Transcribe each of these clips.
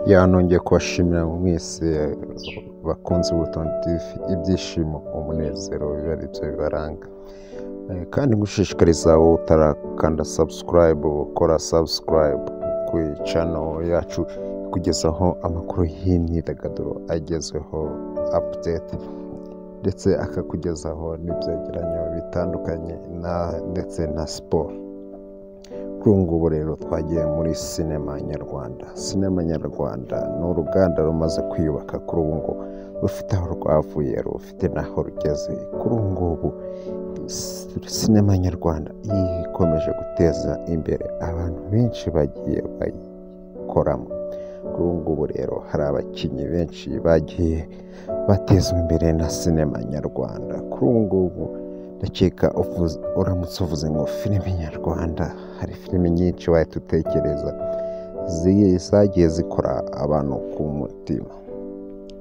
Nongeye kubashimira mwese bakunze Urutonde TV, ibyishimo, umunezero biba ari byo bibaranga, kandi ngushishikariza wowe utarakanda subscribe, ukora subscribe ku channel yacu kugezaho amakuru y'imyidagaduro agezweho, update, ndetse akakugezaho n'ibyegeranyo bitandukanye ndetse na siporo. Kuri ubu ngubu rero twagiye muri sinema nyarwanda. Sinema nyarwanda ni uruganda rumaze kwiyubaka kuri ubu ngubu, rufite aho rwavuye, rufite n'aho rugeze. Kuri ubu ngubu sinema nyarwanda ikomeje guteza imbere abantu benshi bagiye bayikoramo. Kuri ubu ngubu rero hari abakinnyi benshi bagiye batezwa imbere na sinema nyarwanda. Kuri ubu ngubu ndakeka uramutse uvuze ngo filime nyarwanda, hari filime nyinshi wahita utekereza zagiye zikora abantu ku mutima,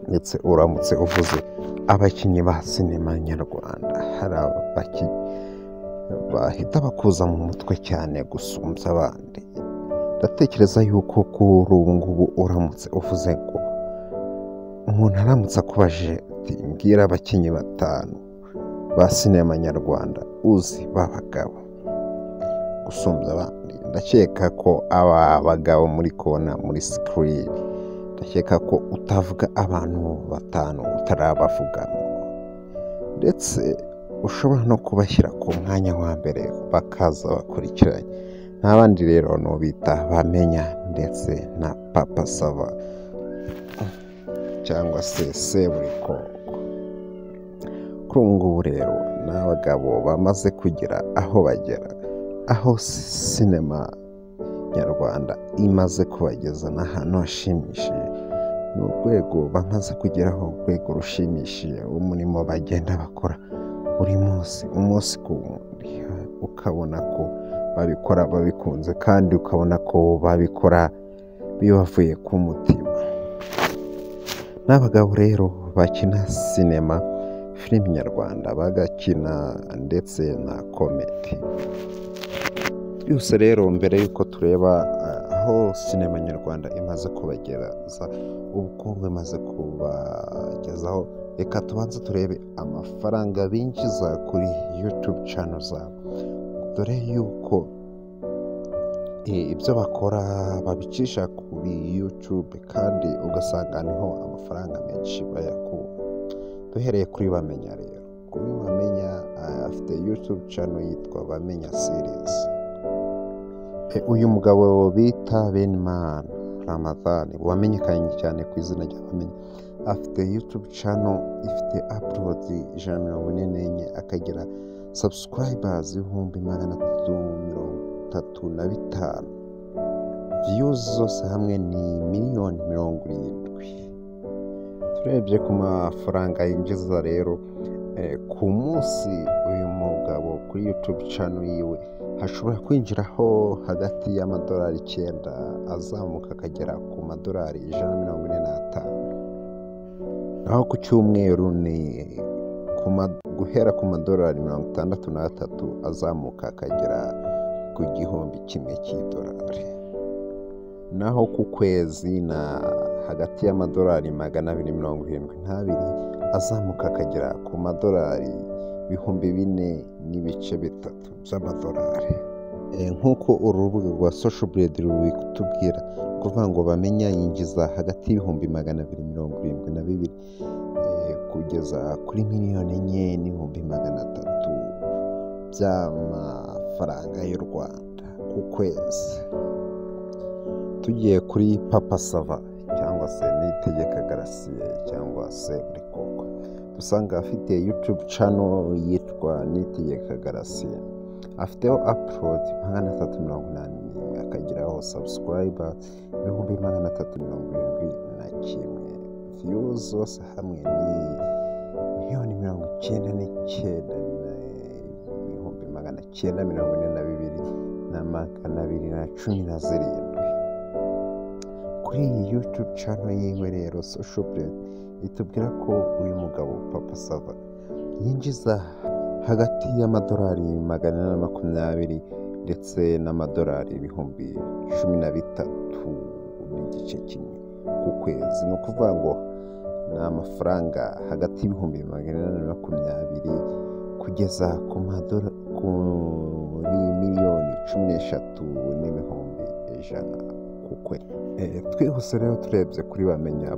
ndetse uramutse uvuze abakinnyi ba sinema nyarwanda, hari abakinnyi bahita bakuza mu mutwe cyane gusumbya abandi. Ndatekereza yuko kuri ubu ngubu uramutse uvuze ngo umuntu aramutse akubaje ati mbwira abakinnyi batanu ba sinema nyarwanda uzi b'abagabo gusumbya abandi, ndakeka ko aba bagabo muri kubona muri screen, ndakeka ko utavuga abantu batanu utarabavugamo, ndetse ushobora no kubashyira ku mwanya wa mbere bakaza bakurikiranye. N'abandi rero nubita Bamenya ndetse na Papa Sava cyangwa se Seburikoko. Kuri ubu ngubu rero ni abagabo bamaze kugira aho bagera, aho sinema nyarwanda imaze kubageza n'ahantu hashimishije. Ni urwego bamaze kugeraho, urwego rushimishije umurimo bagenda bakora buri munsi, umunsi ku wundi, ukabona ko babikora babikunze, kandi ukabona ko babikora bibavuye ku mutima. N'abagabo rero bakina sinema, filime nyarwanda, bagakina ndetse na komedi. Byose rero mbere y'uko tureba aho sinema nyarwanda imaze kubagereza, ubukungu imaze kubagezaho, reka tubanze turebe amafaranga binjiza kuri YouTube channel zabo, dore yuko ibyo bakora babicisha kuri YouTube, kandi ugasanga niho amafaranga menshi bayakura. Duhereye kuri Bamenya rero, kuri Bamenya afite YouTube channel yitwa Bamenya Series. Uyu mugabo bita Benimana Ramadhan wamenyekanye cyane ku izina rya Bamenya, afite YouTube channel ifite upload 144, akagira subscribers 335,000, views zose hamwe ni 1,70,000. Turebye ku mafaranga yinjiza rero ku munsi, uyu mugabo kuri YouTube channel yiwe hashobora kwinjiraho hagati y'amadolari 9 azamuka akagera ku madolari 145, naho ku cyumweru ni guhera ku madolari 63 azamuka akagera ku 1,000 cy'idolari, naho ku kwezi na hagati y'amadolari 272 azamuka akagera ku madolari 4,300 by'amadolari. Nk'uko urubuga rwa Social Blade rubitubwira, kuvuga ngo Bamenya yinjiza hagati y'272,000 kugeza kuri 4,400,000 by'amafaranga y'u Rwanda ku kwezi. Tugiye kuri Papa Sava cyangwa se Niyitegeka Gratien cyangwa se Seburikoko, dusanga afite YouTube channel yitwa Niyitegeka Gratien, afiteho upload 381, akagiraho subscriber 371,000, views zose hamwe ni 1,942,217. Kuri iyi YouTube channel yiwe rero Social Blade itubwira ko uyu mugabo Papa Sava yinjiza hagati y'amadolari 420 ndetse n'amadolari 13,000 n'igice kimwe ku kwezi. Ni ukuvuga ngo ni amafaranga hagati y'ibihumbi 420 kugeza kuri miliyoni 13,100 ku kwezi. Twihuse rero turebye kuri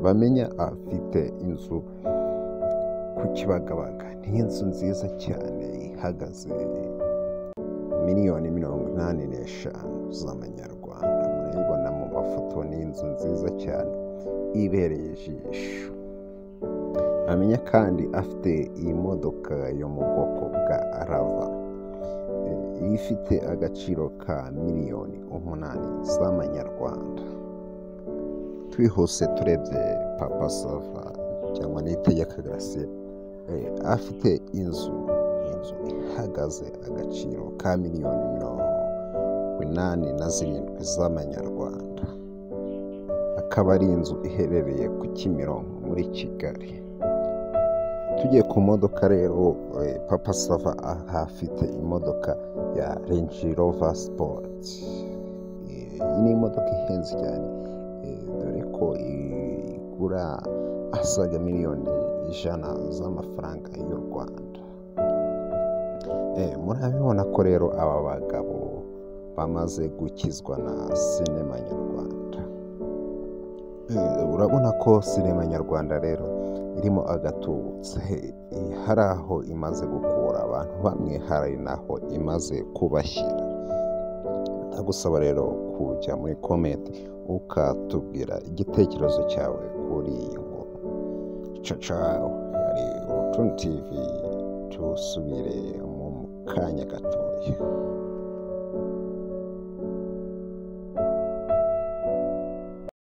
Bamenya afite inzu ku Kibagabaga. Ni inzu nziza cyane ihagaze miliyoni 85 z'amanyarwanda. Murayibona mu mafoto, ni inzu nziza cyane ibereye ijisho. Bamenya kandi afite iyi modoka yo mu bwoko bwa Rava, ifite agaciro ka miliyoni 8 z'amanyarwanda. Twihuse turebye Papa Sava cyangwa Niyitegeka Gratien, afite inzu ihagaze agaciro ka miliyoni 87 z'amanyarwanda. Akaba ari inzu iherereye ku Kimironko muri Kigali. Tugiye ku modoka rero, Papa Sava afite imodoka ya Range Rover Sport. Iyi ni imodoka ihenze cyane, dore ko igura asaga miliyoni 100 z'amafaranga y'u Rwanda. Murabibona ko rero aba bagabo bamaze gukizwa na sinema nyarwanda. Urabona ko sinema nyarwanda rero irimo agatubutse. Hari aho imaze gukura abantu bamwe, hari naho imaze kubashyira. Ndagusaba rero kujya muri comment ukatubwira igitekerezo cyawe kuri iyi nkuru. Ciao, yari Urutondo TV, tusubire mu kanya gatoya.